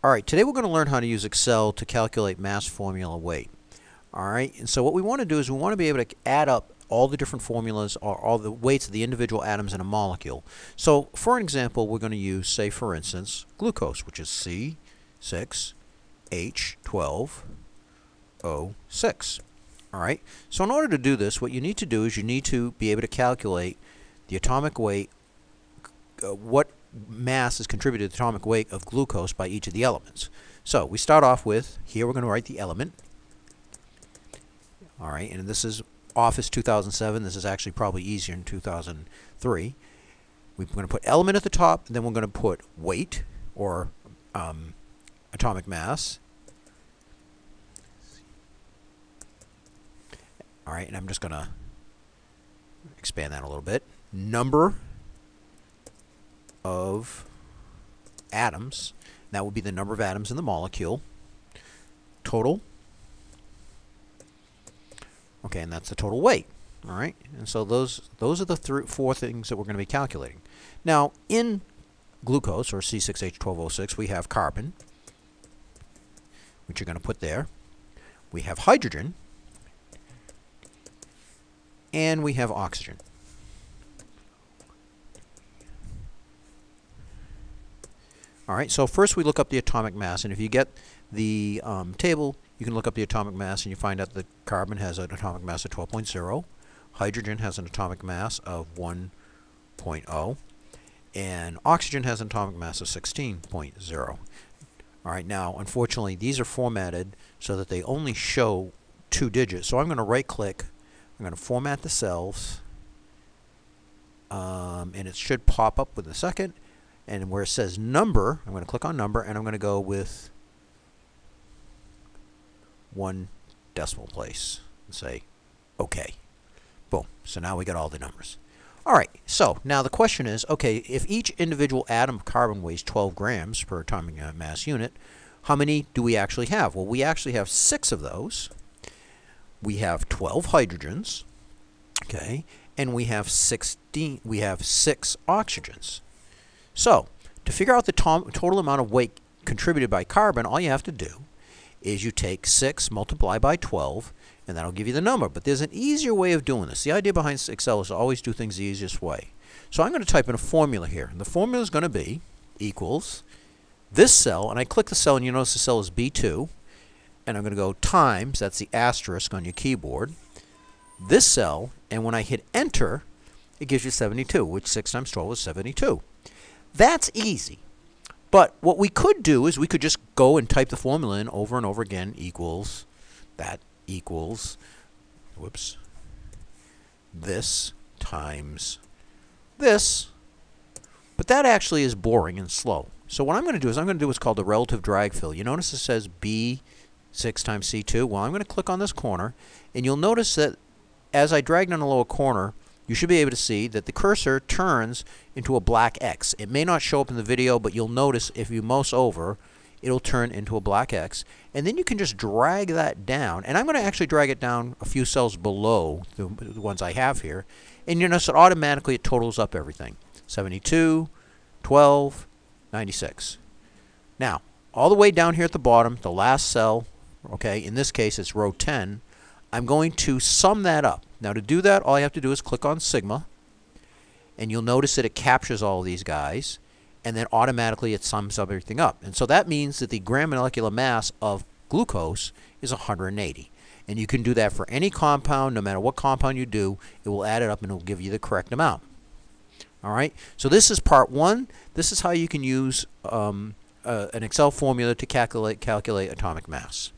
Alright, today we're going to learn how to use Excel to calculate mass formula weight. Alright, and so what we want to do is we want to be able to add up all the different formulas or all the weights of the individual atoms in a molecule. So for an example, we're going to use, say for instance, glucose, which is C6H12O6. Alright, so in order to do this, what you need to do is you need to be able to calculate the atomic weight, what mass is contributed to the atomic weight of glucose by each of the elements. So we start off with, here we're going to write the element. Alright, and this is Office 2007. This is actually probably easier in 2003. We're going to put element at the top, and then we're going to put weight, or atomic mass. Alright, and I'm just going to expand that a little bit. Number of atoms, that would be the number of atoms in the molecule. Total. Okay, and that's the total weight. All right, and so those are the four things that we're going to be calculating. Now, in glucose, or C6H12O6, we have carbon, which you're going to put there. We have hydrogen, and we have oxygen. Alright, so first we look up the atomic mass, and if you get the table, you can look up the atomic mass and you find out that carbon has an atomic mass of 12.0, hydrogen has an atomic mass of 1.0, and oxygen has an atomic mass of 16.0. Alright, now unfortunately these are formatted so that they only show 2 digits, so I'm going to right click, I'm going to format the cells, and it should pop up with a second. And where it says number, I'm going to click on number, and I'm going to go with 1 decimal place and say OK. Boom. So now we got all the numbers. Alright, so now the question is, okay, if each individual atom of carbon weighs 12 grams per atomic mass unit, how many do we actually have? Well, we actually have 6 of those. We have 12 hydrogens, okay, and we have 6 oxygens. So, to figure out the total amount of weight contributed by carbon, all you have to do is you take 6, multiply by 12, and that'll give you the number. But there's an easier way of doing this. The idea behind Excel is to always do things the easiest way. So I'm going to type in a formula here. And the formula is going to be equals this cell, and I click the cell, and you notice the cell is B2, and I'm going to go times, that's the asterisk on your keyboard, this cell, and when I hit enter, it gives you 72, which 6 times 12 is 72. That's easy. But what we could do is we could just go and type the formula in over and over again, equals, that equals, whoops, this times this. But that actually is boring and slow. So what I'm going to do is I'm going to do what's called the relative drag fill. You notice it says B6 times C2. Well, I'm going to click on this corner, and you'll notice that as I drag down the lower corner, you should be able to see that the cursor turns into a black X. It may not show up in the video, but you'll notice if you mouse over, it'll turn into a black X. And then you can just drag that down. And I'm going to actually drag it down a few cells below the ones I have here. And you notice that automatically it totals up everything. 72, 12, 96. Now, all the way down here at the bottom, the last cell, okay, in this case it's row 10, I'm going to sum that up. Now to do that, all I have to do is click on sigma, and you'll notice that it captures all of these guys, and then automatically it sums everything up. And so that means that the gram molecular mass of glucose is 180. And you can do that for any compound. No matter what compound you do, it will add it up and it will give you the correct amount. Alright, so this is part 1. This is how you can use an Excel formula to calculate atomic mass.